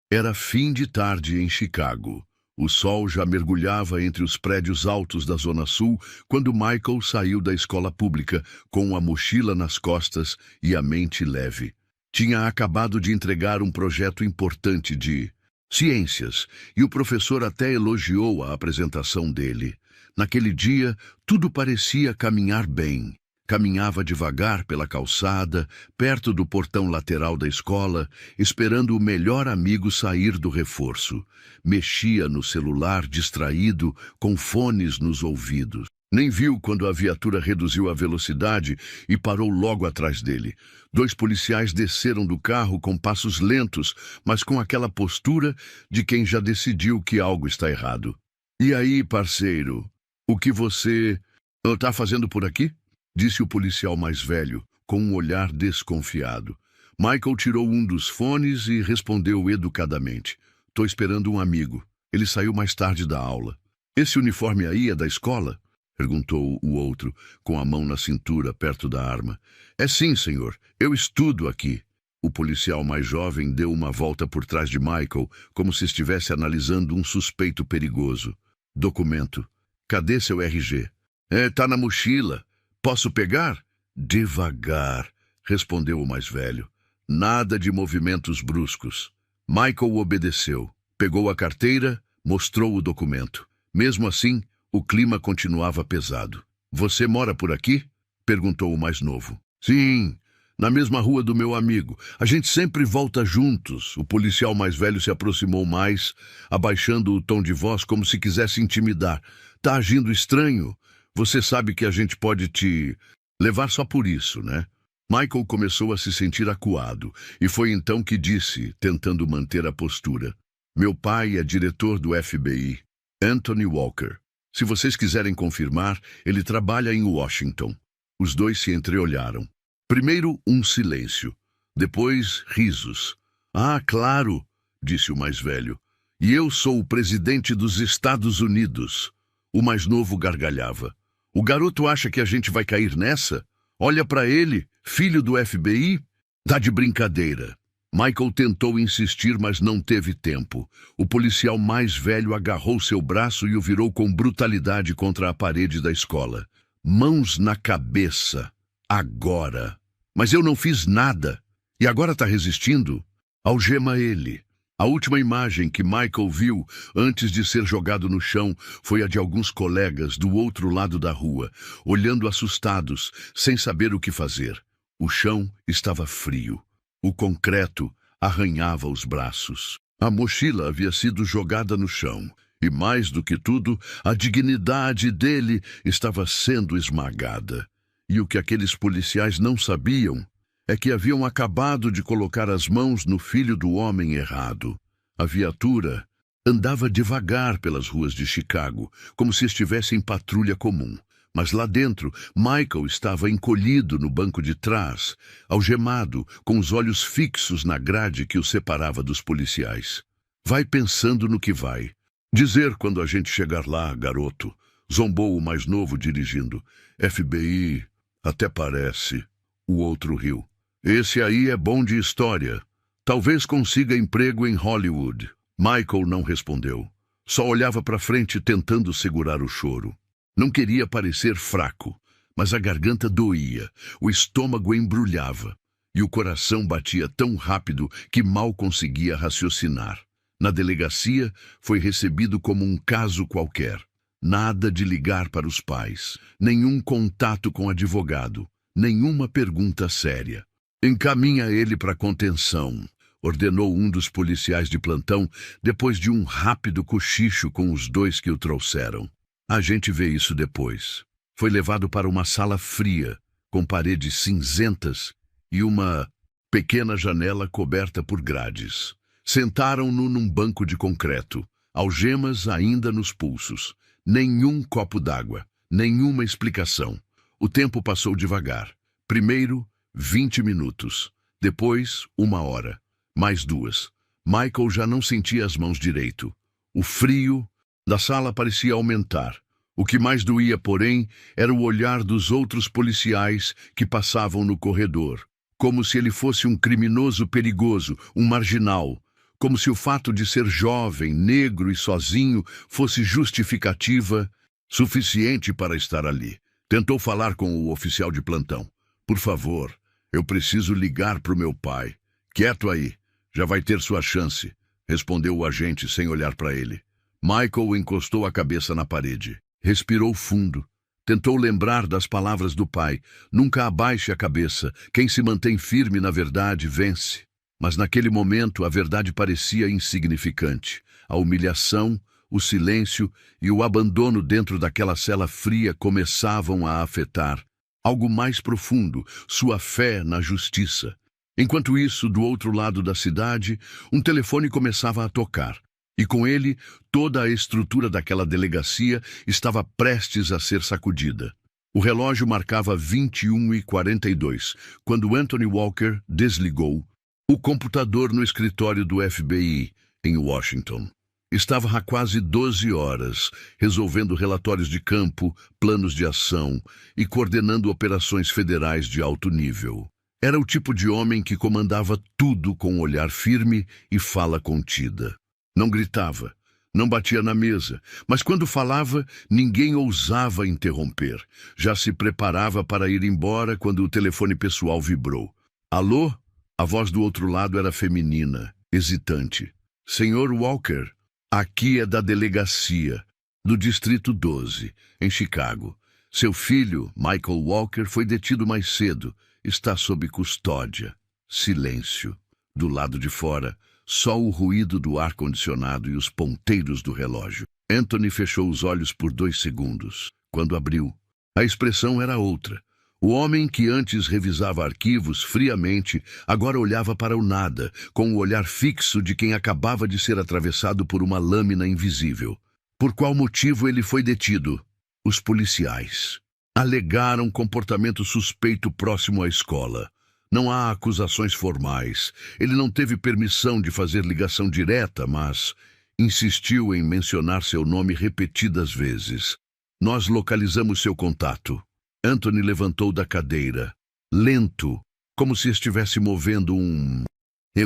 Era fim de tarde em Chicago. O sol já mergulhava entre os prédios altos da Zona Sul quando Michael saiu da escola pública com a mochila nas costas e a mente leve. Tinha acabado de entregar um projeto importante de ciências e o professor até elogiou a apresentação dele. Naquele dia, tudo parecia caminhar bem. Caminhava devagar pela calçada, perto do portão lateral da escola, esperando o melhor amigo sair do reforço. Mexia no celular, distraído, com fones nos ouvidos. Nem viu quando a viatura reduziu a velocidade e parou logo atrás dele. 2 policiais desceram do carro com passos lentos, mas com aquela postura de quem já decidiu que algo está errado. "E aí, parceiro, o que você está fazendo por aqui?" disse o policial mais velho, com um olhar desconfiado. Michael tirou um dos fones e respondeu educadamente. "Tô esperando um amigo. Ele saiu mais tarde da aula." "Esse uniforme aí é da escola?" perguntou o outro, com a mão na cintura, perto da arma. "É sim, senhor. Eu estudo aqui." O policial mais jovem deu uma volta por trás de Michael, como se estivesse analisando um suspeito perigoso. "Documento. Cadê seu RG?" Tá na mochila. Posso pegar?" "Devagar", respondeu o mais velho. "Nada de movimentos bruscos." Michael obedeceu. Pegou a carteira, mostrou o documento. Mesmo assim, o clima continuava pesado. "Você mora por aqui?" perguntou o mais novo. "Sim, na mesma rua do meu amigo. A gente sempre volta juntos." O policial mais velho se aproximou mais, abaixando o tom de voz como se quisesse intimidar. "Tá agindo estranho? Você sabe que a gente pode te levar só por isso, né?" Michael começou a se sentir acuado, e foi então que disse, tentando manter a postura: "Meu pai é diretor do FBI, Anthony Walker. Se vocês quiserem confirmar, ele trabalha em Washington." Os dois se entreolharam. Primeiro, um silêncio. Depois, risos. "Ah, claro", disse o mais velho. "E eu sou o presidente dos Estados Unidos." O mais novo gargalhava. "O garoto acha que a gente vai cair nessa? Olha para ele, filho do FBI? Tá de brincadeira." Michael tentou insistir, mas não teve tempo. O policial mais velho agarrou seu braço e o virou com brutalidade contra a parede da escola. "Mãos na cabeça. Agora." "Mas eu não fiz nada. E agora tá resistindo?" "Algema ele." A última imagem que Michael viu antes de ser jogado no chão foi a de alguns colegas do outro lado da rua, olhando assustados, sem saber o que fazer. O chão estava frio. O concreto arranhava os braços. A mochila havia sido jogada no chão. E mais do que tudo, a dignidade dele estava sendo esmagada. E o que aqueles policiais não sabiam é que haviam acabado de colocar as mãos no filho do homem errado. A viatura andava devagar pelas ruas de Chicago, como se estivesse em patrulha comum. Mas lá dentro, Michael estava encolhido no banco de trás, algemado, com os olhos fixos na grade que o separava dos policiais. "Vai pensando no que vai dizer quando a gente chegar lá, garoto", zombou o mais novo dirigindo. "FBI, até parece." O outro riu. "Esse aí é bom de história. Talvez consiga emprego em Hollywood." Michael não respondeu. Só olhava para frente tentando segurar o choro. Não queria parecer fraco, mas a garganta doía, o estômago embrulhava e o coração batia tão rápido que mal conseguia raciocinar. Na delegacia, foi recebido como um caso qualquer. Nada de ligar para os pais, nenhum contato com advogado, nenhuma pergunta séria. "Encaminha ele para contenção", ordenou um dos policiais de plantão, depois de um rápido cochicho com os 2 que o trouxeram. "A gente vê isso depois." Foi levado para uma sala fria, com paredes cinzentas e uma pequena janela coberta por grades. Sentaram-no num banco de concreto, algemas ainda nos pulsos. Nenhum copo d'água, nenhuma explicação. O tempo passou devagar. Primeiro, 20 minutos. Depois, 1 hora. Mais 2. Michael já não sentia as mãos direito. O frio da sala parecia aumentar. O que mais doía, porém, era o olhar dos outros policiais que passavam no corredor, como se ele fosse um criminoso perigoso, um marginal, como se o fato de ser jovem, negro e sozinho fosse justificativa suficiente para estar ali. Tentou falar com o oficial de plantão. Por favor, eu preciso ligar para o meu pai. Quieto aí, já vai ter sua chance, respondeu o agente sem olhar para ele. Michael encostou a cabeça na parede. Respirou fundo. Tentou lembrar das palavras do pai. Nunca abaixe a cabeça. Quem se mantém firme na verdade vence. Mas naquele momento a verdade parecia insignificante. A humilhação, o silêncio e o abandono dentro daquela cela fria começavam a afetar algo mais profundo, sua fé na justiça. Enquanto isso, do outro lado da cidade, um telefone começava a tocar. E com ele, toda a estrutura daquela delegacia estava prestes a ser sacudida. O relógio marcava 21h42, quando Anthony Walker desligou o computador no escritório do FBI, em Washington. Estava há quase 12 horas, resolvendo relatórios de campo, planos de ação e coordenando operações federais de alto nível. Era o tipo de homem que comandava tudo com um olhar firme e fala contida. Não gritava, não batia na mesa, mas quando falava, ninguém ousava interromper. Já se preparava para ir embora quando o telefone pessoal vibrou. Alô? A voz do outro lado era feminina, hesitante. Senhor Walker, aqui é da delegacia, do Distrito 12, em Chicago. Seu filho, Michael Walker, foi detido mais cedo. Está sob custódia. Silêncio. Do lado de fora, só o ruído do ar-condicionado e os ponteiros do relógio. Anthony fechou os olhos por 2 segundos. Quando abriu, a expressão era outra. O homem que antes revisava arquivos friamente, agora olhava para o nada, com o olhar fixo de quem acabava de ser atravessado por uma lâmina invisível. Por qual motivo ele foi detido? Os policiais alegaram comportamento suspeito próximo à escola. Não há acusações formais. Ele não teve permissão de fazer ligação direta, mas insistiu em mencionar seu nome repetidas vezes. Nós localizamos seu contato. Anthony levantou da cadeira, lento, como se estivesse movendo um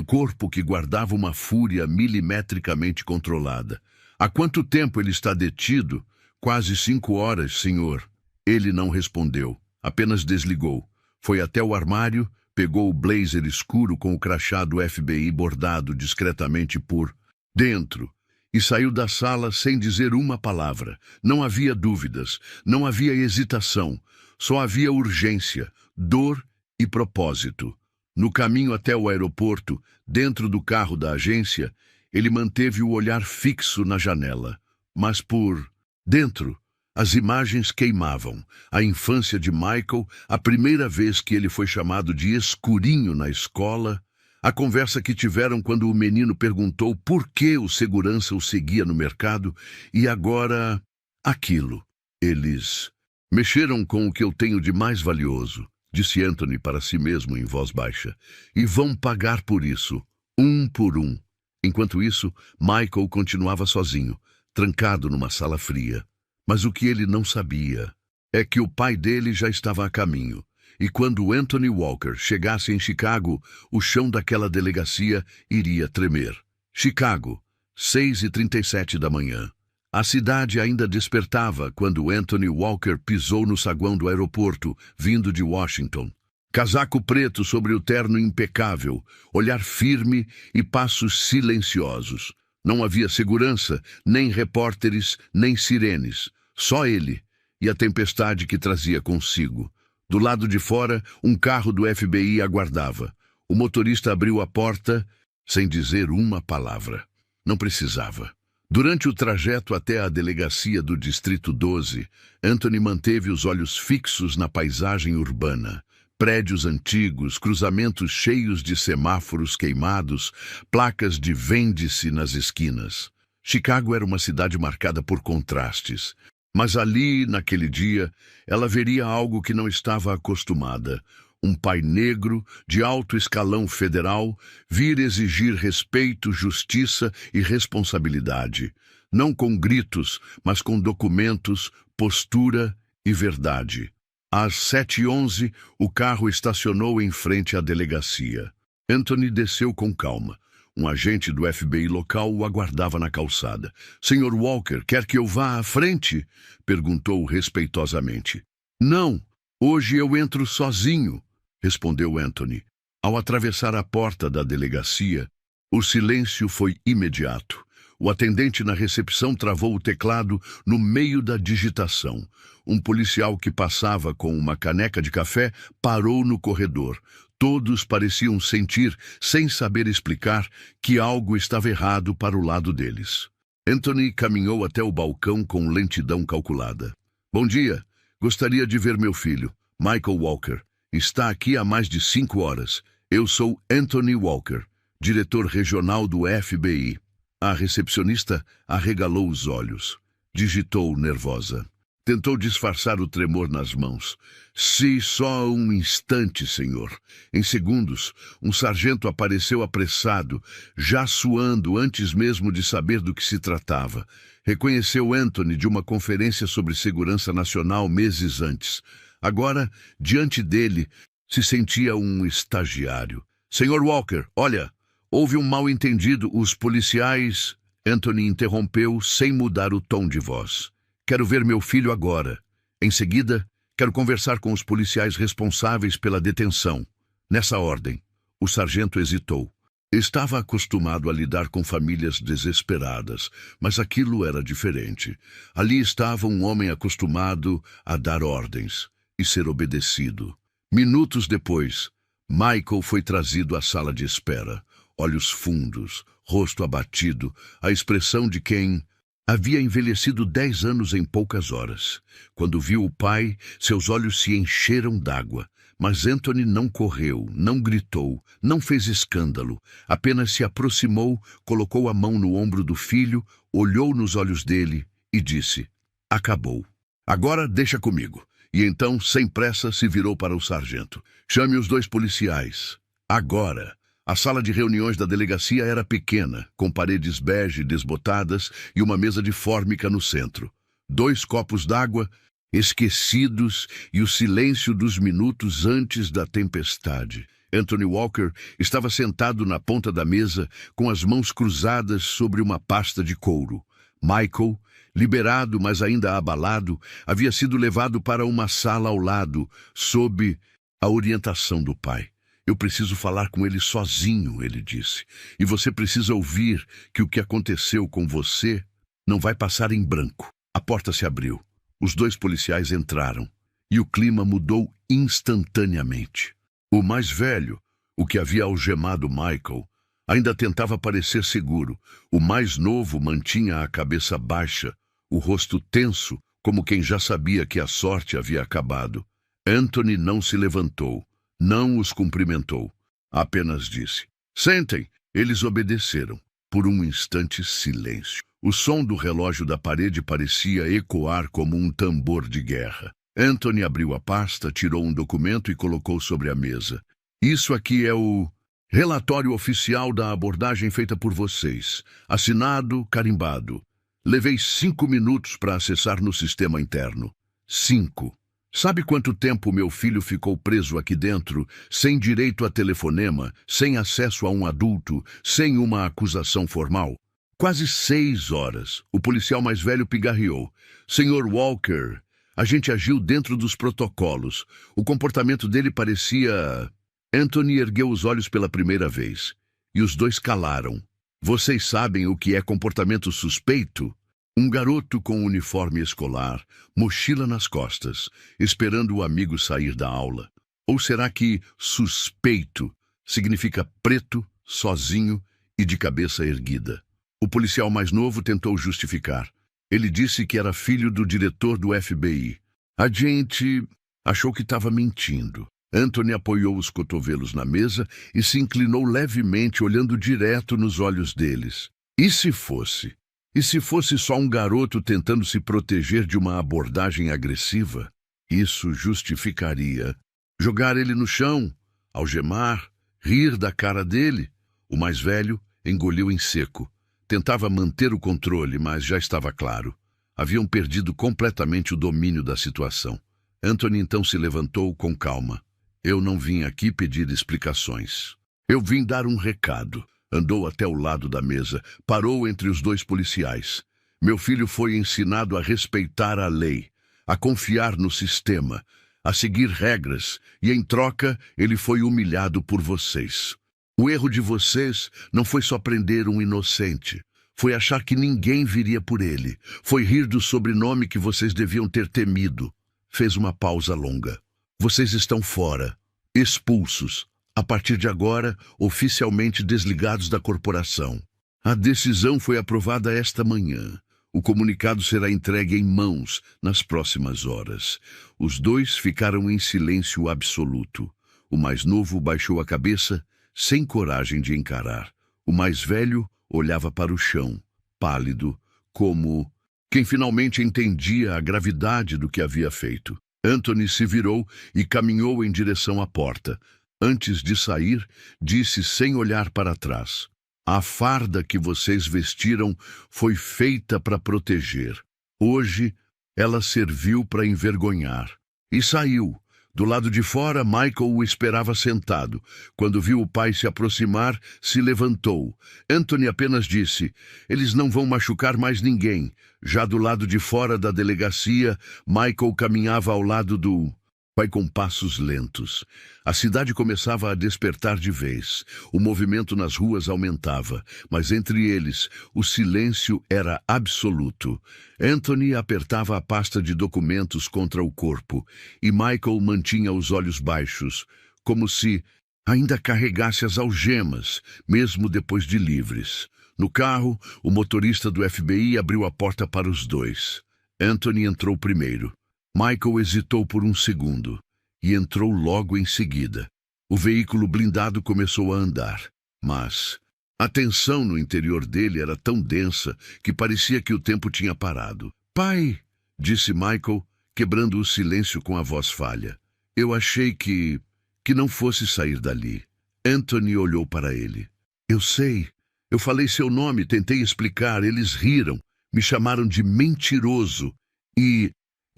corpo que guardava uma fúria milimetricamente controlada. Há quanto tempo ele está detido? Quase 5 horas, senhor. Ele não respondeu, apenas desligou. Foi até o armário, pegou o blazer escuro com o crachá do FBI bordado discretamente por dentro e saiu da sala sem dizer uma palavra. Não havia dúvidas, não havia hesitação, só havia urgência, dor e propósito. No caminho até o aeroporto, dentro do carro da agência, ele manteve o olhar fixo na janela. Mas por dentro, as imagens queimavam. A infância de Michael, a primeira vez que ele foi chamado de escurinho na escola, a conversa que tiveram quando o menino perguntou por que o segurança o seguia no mercado, e agora aquilo. Eles mexeram com o que eu tenho de mais valioso, disse Anthony para si mesmo em voz baixa, e vão pagar por isso, um por um. Enquanto isso, Michael continuava sozinho, trancado numa sala fria. Mas o que ele não sabia é que o pai dele já estava a caminho, e quando Anthony Walker chegasse em Chicago, o chão daquela delegacia iria tremer. Chicago, 6h37 da manhã. A cidade ainda despertava quando Anthony Walker pisou no saguão do aeroporto, vindo de Washington. Casaco preto sobre o terno impecável, olhar firme e passos silenciosos. Não havia segurança, nem repórteres, nem sirenes. Só ele e a tempestade que trazia consigo. Do lado de fora, um carro do FBI aguardava. O motorista abriu a porta sem dizer uma palavra. Não precisava. Durante o trajeto até a delegacia do Distrito 12, Anthony manteve os olhos fixos na paisagem urbana. Prédios antigos, cruzamentos cheios de semáforos queimados, placas de vende-se nas esquinas. Chicago era uma cidade marcada por contrastes. Mas ali, naquele dia, ela veria algo que não estava acostumada. Um pai negro, de alto escalão federal, vir exigir respeito, justiça e responsabilidade. Não com gritos, mas com documentos, postura e verdade. Às 7h11, o carro estacionou em frente à delegacia. Anthony desceu com calma. Um agente do FBI local o aguardava na calçada. "Senhor Walker, quer que eu vá à frente?" perguntou respeitosamente. "Não, hoje eu entro sozinho", respondeu Anthony. Ao atravessar a porta da delegacia, o silêncio foi imediato. O atendente na recepção travou o teclado no meio da digitação. Um policial que passava com uma caneca de café parou no corredor. Todos pareciam sentir, sem saber explicar, que algo estava errado para o lado deles. Anthony caminhou até o balcão com lentidão calculada. "Bom dia. Gostaria de ver meu filho, Michael Walker. Está aqui há mais de 5 horas. Eu sou Anthony Walker, diretor regional do FBI." A recepcionista arregalou os olhos. Digitou nervosa. Tentou disfarçar o tremor nas mãos. "Se só um instante, senhor." Em segundos, um sargento apareceu apressado, já suando antes mesmo de saber do que se tratava. Reconheceu Anthony de uma conferência sobre segurança nacional meses antes. Agora, diante dele, se sentia um estagiário. "Senhor Walker, olha, houve um mal-entendido. Os policiais..." Anthony interrompeu sem mudar o tom de voz. "Quero ver meu filho agora. Em seguida, quero conversar com os policiais responsáveis pela detenção. Nessa ordem." O sargento hesitou. Estava acostumado a lidar com famílias desesperadas, mas aquilo era diferente. Ali estava um homem acostumado a dar ordens e ser obedecido. Minutos depois, Michael foi trazido à sala de espera. Olhos fundos, rosto abatido, a expressão de quem havia envelhecido 10 anos em poucas horas. Quando viu o pai, seus olhos se encheram d'água. Mas Anthony não correu, não gritou, não fez escândalo. Apenas se aproximou, colocou a mão no ombro do filho, olhou nos olhos dele e disse: "Acabou. Agora deixa comigo." E então, sem pressa, se virou para o sargento. "Chame os 2 policiais. Agora." A sala de reuniões da delegacia era pequena, com paredes bege desbotadas e uma mesa de fórmica no centro. 2 copos d'água, esquecidos, e o silêncio dos minutos antes da tempestade. Anthony Walker estava sentado na ponta da mesa, com as mãos cruzadas sobre uma pasta de couro. Michael, liberado, mas ainda abalado, havia sido levado para uma sala ao lado, sob a orientação do pai. "Eu preciso falar com ele sozinho", ele disse. "E você precisa ouvir que o que aconteceu com você não vai passar em branco." A porta se abriu. Os 2 policiais entraram. E o clima mudou instantaneamente. O mais velho, o que havia algemado Michael, ainda tentava parecer seguro. O mais novo mantinha a cabeça baixa, o rosto tenso, como quem já sabia que a sorte havia acabado. Anthony não se levantou. Não os cumprimentou. Apenas disse: "Sentem." Eles obedeceram. Por um instante, silêncio. O som do relógio da parede parecia ecoar como um tambor de guerra. Anthony abriu a pasta, tirou um documento e colocou sobre a mesa. "Isso aqui é o relatório oficial da abordagem feita por vocês. Assinado, carimbado. Levei 5 minutos para acessar no sistema interno. 5. Sabe quanto tempo meu filho ficou preso aqui dentro, sem direito a telefonema, sem acesso a um adulto, sem uma acusação formal? Quase 6 horas. O policial mais velho pigarreou. "Senhor Walker, a gente agiu dentro dos protocolos. O comportamento dele parecia..." Anthony ergueu os olhos pela primeira vez. E os 2 calaram. "Vocês sabem o que é comportamento suspeito?" Um garoto com uniforme escolar, mochila nas costas, esperando o amigo sair da aula. Ou será que suspeito significa preto, sozinho e de cabeça erguida? O policial mais novo tentou justificar. Ele disse que era filho do diretor do FBI. A gente achou que estava mentindo. Anthony apoiou os cotovelos na mesa e se inclinou levemente, olhando direto nos olhos deles. E se fosse? E se fosse só um garoto tentando se proteger de uma abordagem agressiva? Isso justificaria jogar ele no chão, algemar, rir da cara dele. O mais velho engoliu em seco. Tentava manter o controle, mas já estava claro. Haviam perdido completamente o domínio da situação. Anthony então se levantou com calma. "Eu não vim aqui pedir explicações. Eu vim dar um recado. Andou até o lado da mesa, parou entre os dois policiais. Meu filho foi ensinado a respeitar a lei, a confiar no sistema, a seguir regras, e em troca ele foi humilhado por vocês. O erro de vocês não foi só prender um inocente. Foi achar que ninguém viria por ele. Foi rir do sobrenome que vocês deviam ter temido. Fez uma pausa longa. Vocês estão fora, expulsos. A partir de agora, oficialmente desligados da corporação. A decisão foi aprovada esta manhã. O comunicado será entregue em mãos nas próximas horas. Os dois ficaram em silêncio absoluto. O mais novo baixou a cabeça, sem coragem de encarar. O mais velho olhava para o chão, pálido, como quem finalmente entendia a gravidade do que havia feito. Anthony se virou e caminhou em direção à porta. Antes de sair, disse sem olhar para trás: "A farda que vocês vestiram foi feita para proteger. Hoje, ela serviu para envergonhar." E saiu. Do lado de fora, Michael o esperava sentado. Quando viu o pai se aproximar, se levantou. Anthony apenas disse: "Eles não vão machucar mais ninguém." Já do lado de fora da delegacia, Michael caminhava ao lado do pai com passos lentos. A cidade começava a despertar de vez. O movimento nas ruas aumentava, mas entre eles, o silêncio era absoluto. Anthony apertava a pasta de documentos contra o corpo, e Michael mantinha os olhos baixos, como se ainda carregasse as algemas, mesmo depois de livres. No carro, o motorista do FBI abriu a porta para os dois. Anthony entrou primeiro. Michael hesitou por um segundo e entrou logo em seguida. O veículo blindado começou a andar, mas a tensão no interior dele era tão densa que parecia que o tempo tinha parado. "Pai", disse Michael, quebrando o silêncio com a voz falha. "Eu achei que não fosse sair dali." Anthony olhou para ele. "Eu sei. Eu falei seu nome, tentei explicar, eles riram, me chamaram de mentiroso e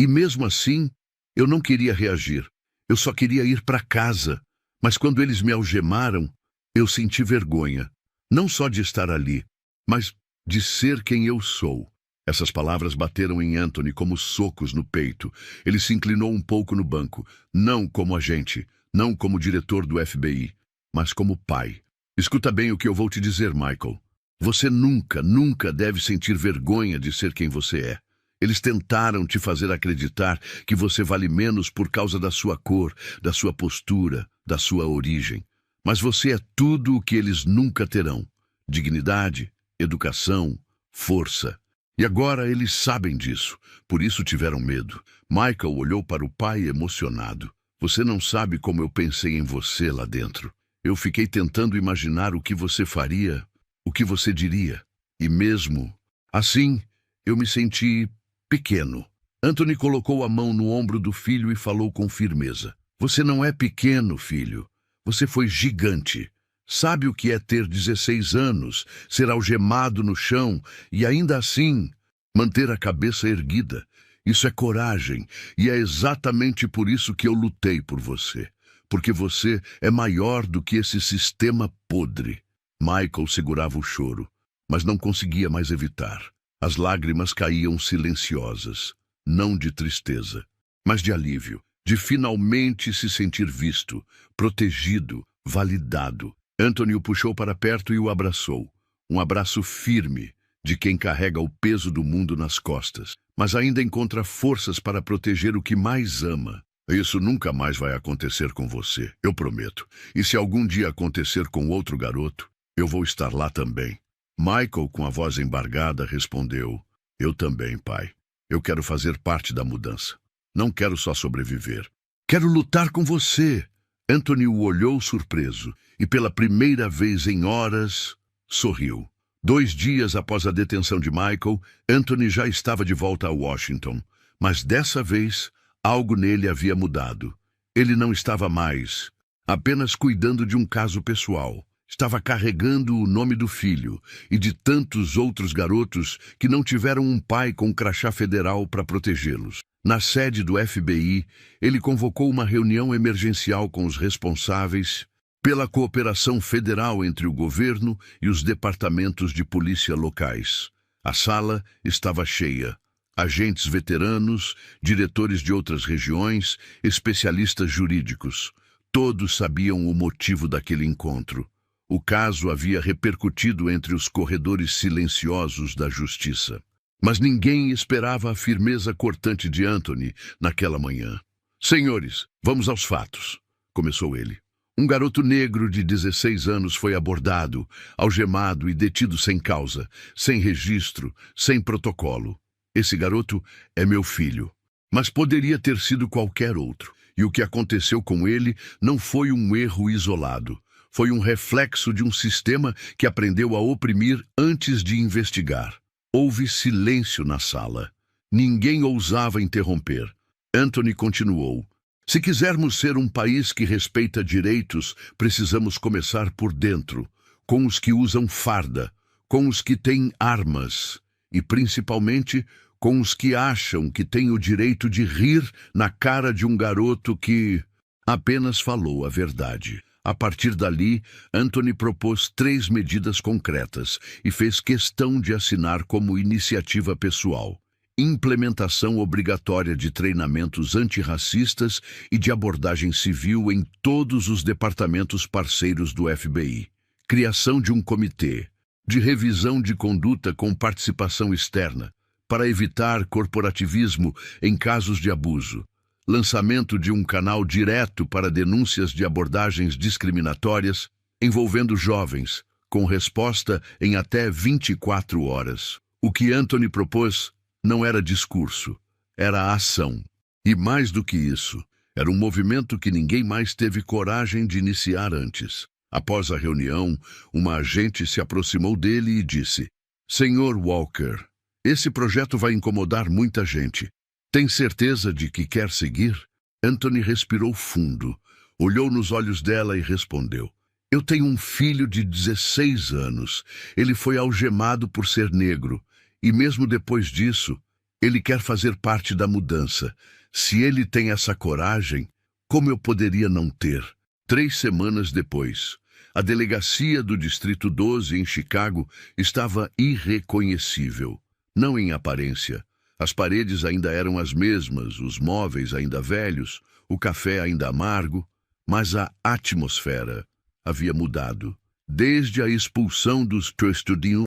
mesmo assim, eu não queria reagir. Eu só queria ir para casa. Mas quando eles me algemaram, eu senti vergonha. Não só de estar ali, mas de ser quem eu sou." Essas palavras bateram em Anthony como socos no peito. Ele se inclinou um pouco no banco. Não como agente, não como diretor do FBI, mas como pai. "Escuta bem o que eu vou te dizer, Michael. Você nunca, nunca deve sentir vergonha de ser quem você é. Eles tentaram te fazer acreditar que você vale menos por causa da sua cor, da sua postura, da sua origem. Mas você é tudo o que eles nunca terão: dignidade, educação, força. E agora eles sabem disso, por isso tiveram medo." Michael olhou para o pai emocionado. "Você não sabe como eu pensei em você lá dentro. Eu fiquei tentando imaginar o que você faria, o que você diria. E mesmo assim, eu me senti pequeno." Anthony colocou a mão no ombro do filho e falou com firmeza: "Você não é pequeno, filho. Você foi gigante. Sabe o que é ter 16 anos, ser algemado no chão e ainda assim manter a cabeça erguida? Isso é coragem, e é exatamente por isso que eu lutei por você. Porque você é maior do que esse sistema podre." Michael segurava o choro, mas não conseguia mais evitar. As lágrimas caíam silenciosas, não de tristeza, mas de alívio, de finalmente se sentir visto, protegido, validado. Anthony o puxou para perto e o abraçou. Um abraço firme, de quem carrega o peso do mundo nas costas, mas ainda encontra forças para proteger o que mais ama. "Isso nunca mais vai acontecer com você, eu prometo. E se algum dia acontecer com outro garoto, eu vou estar lá também." Michael, com a voz embargada, respondeu: "Eu também, pai. Eu quero fazer parte da mudança. Não quero só sobreviver. Quero lutar com você." Anthony o olhou surpreso e, pela primeira vez em horas, sorriu. 2 dias após a detenção de Michael, Anthony já estava de volta a Washington. Mas dessa vez, algo nele havia mudado. Ele não estava mais apenas cuidando de um caso pessoal. Estava carregando o nome do filho e de tantos outros garotos que não tiveram um pai com crachá federal para protegê-los. Na sede do FBI, ele convocou uma reunião emergencial com os responsáveis pela cooperação federal entre o governo e os departamentos de polícia locais. A sala estava cheia. Agentes veteranos, diretores de outras regiões, especialistas jurídicos. Todos sabiam o motivo daquele encontro. O caso havia repercutido entre os corredores silenciosos da justiça. Mas ninguém esperava a firmeza cortante de Anthony naquela manhã. "Senhores, vamos aos fatos", começou ele. Um garoto negro de 16 anos foi abordado, algemado e detido sem causa, sem registro, sem protocolo. Esse garoto é meu filho, mas poderia ter sido qualquer outro. E o que aconteceu com ele não foi um erro isolado. Foi um reflexo de um sistema que aprendeu a oprimir antes de investigar. Houve silêncio na sala. Ninguém ousava interromper. Anthony continuou. "Se quisermos ser um país que respeita direitos, precisamos começar por dentro, com os que usam farda, com os que têm armas e, principalmente, com os que acham que têm o direito de rir na cara de um garoto que apenas falou a verdade." A partir dali, Anthony propôs 3 medidas concretas e fez questão de assinar como iniciativa pessoal. Implementação obrigatória de treinamentos antirracistas e de abordagem civil em todos os departamentos parceiros do FBI. Criação de um comitê de revisão de conduta com participação externa para evitar corporativismo em casos de abuso. Lançamento de um canal direto para denúncias de abordagens discriminatórias envolvendo jovens, com resposta em até 24 horas. O que Anthony propôs não era discurso, era ação. E mais do que isso, era um movimento que ninguém mais teve coragem de iniciar antes. Após a reunião, uma agente se aproximou dele e disse: "Senhor Walker, esse projeto vai incomodar muita gente. Tem certeza de que quer seguir?" Anthony respirou fundo, olhou nos olhos dela e respondeu: "Eu tenho um filho de 16 anos. Ele foi algemado por ser negro. E mesmo depois disso, ele quer fazer parte da mudança. Se ele tem essa coragem, como eu poderia não ter?" 3 semanas depois, a delegacia do Distrito 12 em Chicago estava irreconhecível. Não em aparência. As paredes ainda eram as mesmas, os móveis ainda velhos, o café ainda amargo, mas a atmosfera havia mudado. Desde a expulsão dos Trustudinho,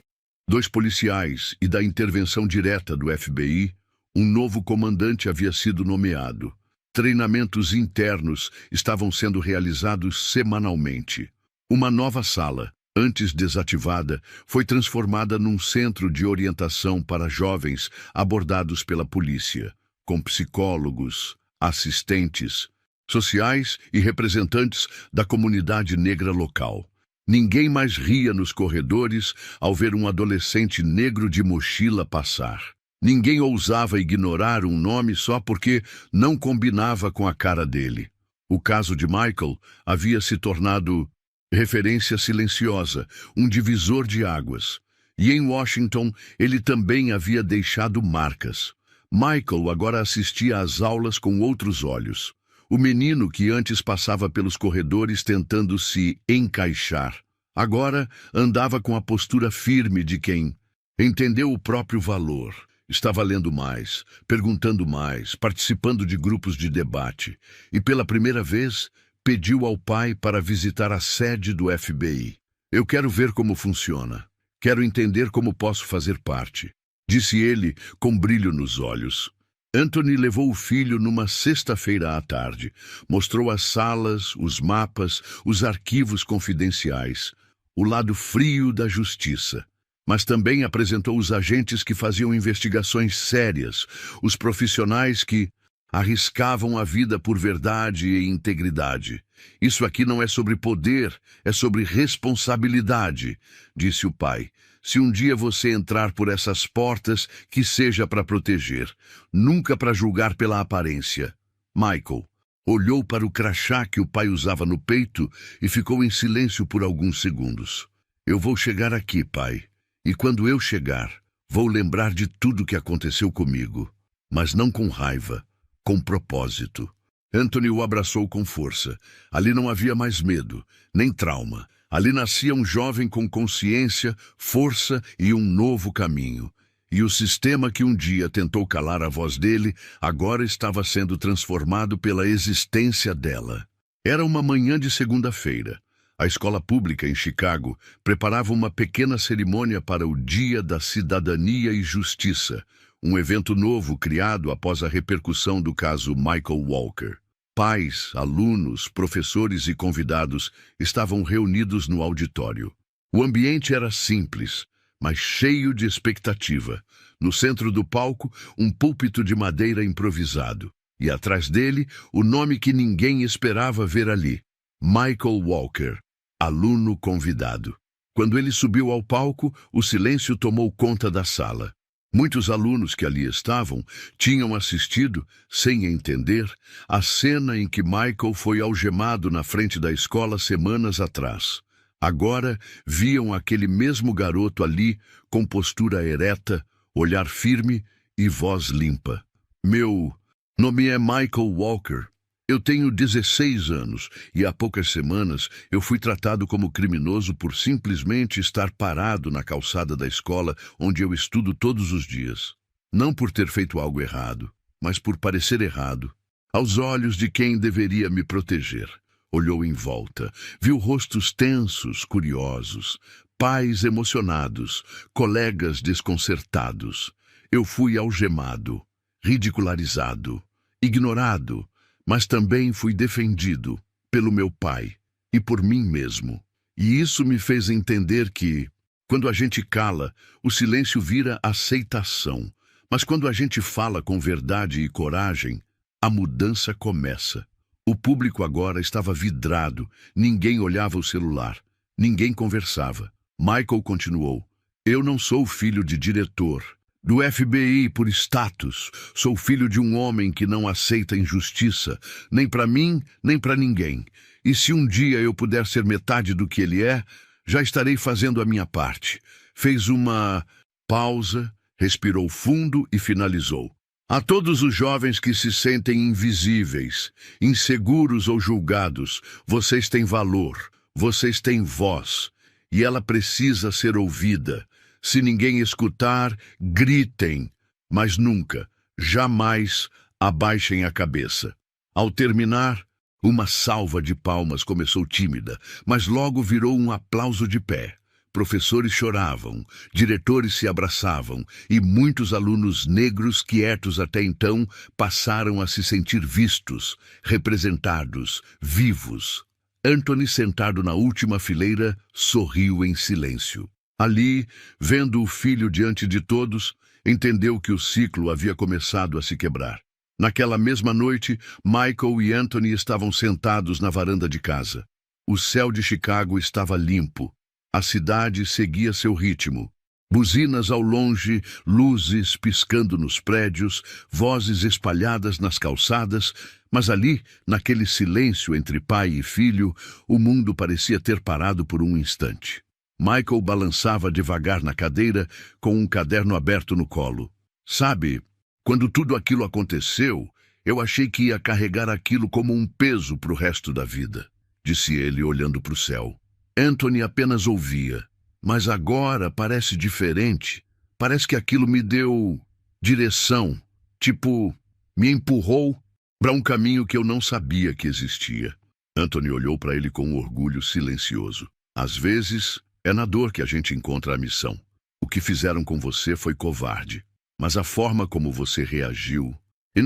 2 policiais e da intervenção direta do FBI, um novo comandante havia sido nomeado. Treinamentos internos estavam sendo realizados semanalmente. Uma nova sala, antes desativada, foi transformada num centro de orientação para jovens abordados pela polícia, com psicólogos, assistentes sociais e representantes da comunidade negra local. Ninguém mais ria nos corredores ao ver um adolescente negro de mochila passar. Ninguém ousava ignorar um nome só porque não combinava com a cara dele. O caso de Michael havia se tornado referência silenciosa, um divisor de águas. E em Washington, ele também havia deixado marcas. Michael agora assistia às aulas com outros olhos. O menino que antes passava pelos corredores tentando se encaixar, agora andava com a postura firme de quem entendeu o próprio valor. Estava lendo mais, perguntando mais, participando de grupos de debate. E pela primeira vez, pediu ao pai para visitar a sede do FBI. "Eu quero ver como funciona. Quero entender como posso fazer parte", disse ele com brilho nos olhos. Anthony levou o filho numa sexta-feira à tarde. Mostrou as salas, os mapas, os arquivos confidenciais, o lado frio da justiça. Mas também apresentou os agentes que faziam investigações sérias, os profissionais que arriscavam a vida por verdade e integridade. "Isso aqui não é sobre poder, é sobre responsabilidade", disse o pai. "Se um dia você entrar por essas portas, que seja para proteger, nunca para julgar pela aparência." Michael olhou para o crachá que o pai usava no peito e ficou em silêncio por alguns segundos. "Eu vou chegar aqui, pai. E quando eu chegar, vou lembrar de tudo que aconteceu comigo, mas não com raiva, com propósito." Anthony o abraçou com força. Ali não havia mais medo, nem trauma. Ali nascia um jovem com consciência, força e um novo caminho. E o sistema que um dia tentou calar a voz dele, agora estava sendo transformado pela existência dela. Era uma manhã de segunda-feira. A escola pública em Chicago preparava uma pequena cerimônia para o Dia da Cidadania e Justiça, um evento novo criado após a repercussão do caso Michael Walker. Pais, alunos, professores e convidados estavam reunidos no auditório. O ambiente era simples, mas cheio de expectativa. No centro do palco, um púlpito de madeira improvisado. E atrás dele, o nome que ninguém esperava ver ali: Michael Walker, aluno convidado. Quando ele subiu ao palco, o silêncio tomou conta da sala. Muitos alunos que ali estavam tinham assistido, sem entender, a cena em que Michael foi algemado na frente da escola semanas atrás. Agora viam aquele mesmo garoto ali, com postura ereta, olhar firme e voz limpa. Meu nome é Michael Walker. Eu tenho 16 anos e há poucas semanas eu fui tratado como criminoso por simplesmente estar parado na calçada da escola onde eu estudo todos os dias. Não por ter feito algo errado, mas por parecer errado. Aos olhos de quem deveria me proteger. Olhou em volta, viu rostos tensos, curiosos, pais emocionados, colegas desconcertados. Eu fui algemado, ridicularizado, ignorado, mas também fui defendido pelo meu pai e por mim mesmo. E isso me fez entender que, quando a gente cala, o silêncio vira aceitação. Mas quando a gente fala com verdade e coragem, a mudança começa. O público agora estava vidrado, ninguém olhava o celular, ninguém conversava. Michael continuou: eu não sou filho de diretor do FBI por status. Sou filho de um homem que não aceita injustiça, nem para mim, nem para ninguém. E se um dia eu puder ser metade do que ele é, já estarei fazendo a minha parte. Fez uma pausa, respirou fundo e finalizou: a todos os jovens que se sentem invisíveis, inseguros ou julgados, vocês têm valor, vocês têm voz, e ela precisa ser ouvida. Se ninguém escutar, gritem, mas nunca, jamais abaixem a cabeça. Ao terminar, uma salva de palmas começou tímida, mas logo virou um aplauso de pé. Professores choravam, diretores se abraçavam e muitos alunos negros quietos até então passaram a se sentir vistos, representados, vivos. Anthony, sentado na última fileira, sorriu em silêncio. Ali, vendo o filho diante de todos, entendeu que o ciclo havia começado a se quebrar. Naquela mesma noite, Michael e Anthony estavam sentados na varanda de casa. O céu de Chicago estava limpo. A cidade seguia seu ritmo. Buzinas ao longe, luzes piscando nos prédios, vozes espalhadas nas calçadas, mas ali, naquele silêncio entre pai e filho, o mundo parecia ter parado por um instante. Michael balançava devagar na cadeira, com um caderno aberto no colo. Sabe, quando tudo aquilo aconteceu, eu achei que ia carregar aquilo como um peso para o resto da vida, disse ele olhando para o céu. Anthony apenas ouvia. Mas agora parece diferente. Parece que aquilo me deu direção. Tipo, me empurrou para um caminho que eu não sabia que existia. Anthony olhou para ele com um orgulho silencioso. Às vezes, é na dor que a gente encontra a missão. O que fizeram com você foi covarde. Mas a forma como você reagiu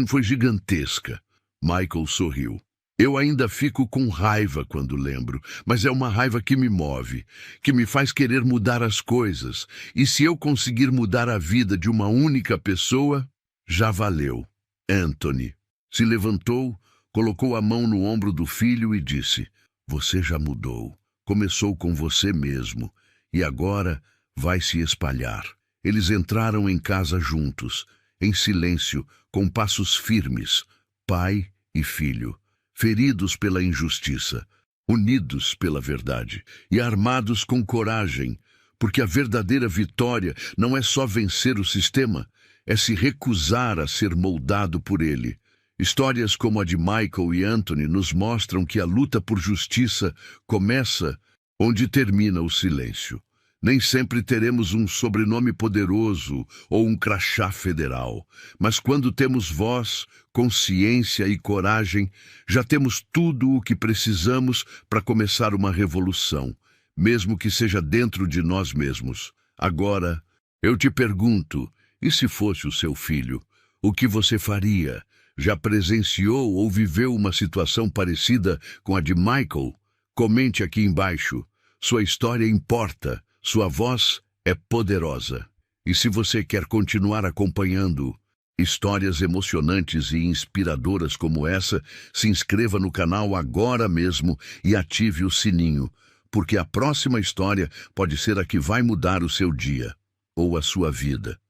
foi gigantesca. Michael sorriu. Eu ainda fico com raiva quando lembro, mas é uma raiva que me move, que me faz querer mudar as coisas. E se eu conseguir mudar a vida de uma única pessoa, já valeu. Anthony se levantou, colocou a mão no ombro do filho e disse: você já mudou. Começou com você mesmo e agora vai se espalhar. Eles entraram em casa juntos, em silêncio, com passos firmes, pai e filho. Feridos pela injustiça, unidos pela verdade e armados com coragem, porque a verdadeira vitória não é só vencer o sistema, é se recusar a ser moldado por ele. Histórias como a de Michael e Anthony nos mostram que a luta por justiça começa onde termina o silêncio. Nem sempre teremos um sobrenome poderoso ou um crachá federal, mas quando temos voz, consciência e coragem, já temos tudo o que precisamos para começar uma revolução, mesmo que seja dentro de nós mesmos. Agora, eu te pergunto, e se fosse o seu filho, o que você faria? Já presenciou ou viveu uma situação parecida com a de Michael? Comente aqui embaixo. Sua história importa, sua voz é poderosa. E se você quer continuar acompanhando histórias emocionantes e inspiradoras como essa, se inscreva no canal agora mesmo e ative o sininho, porque a próxima história pode ser a que vai mudar o seu dia ou a sua vida.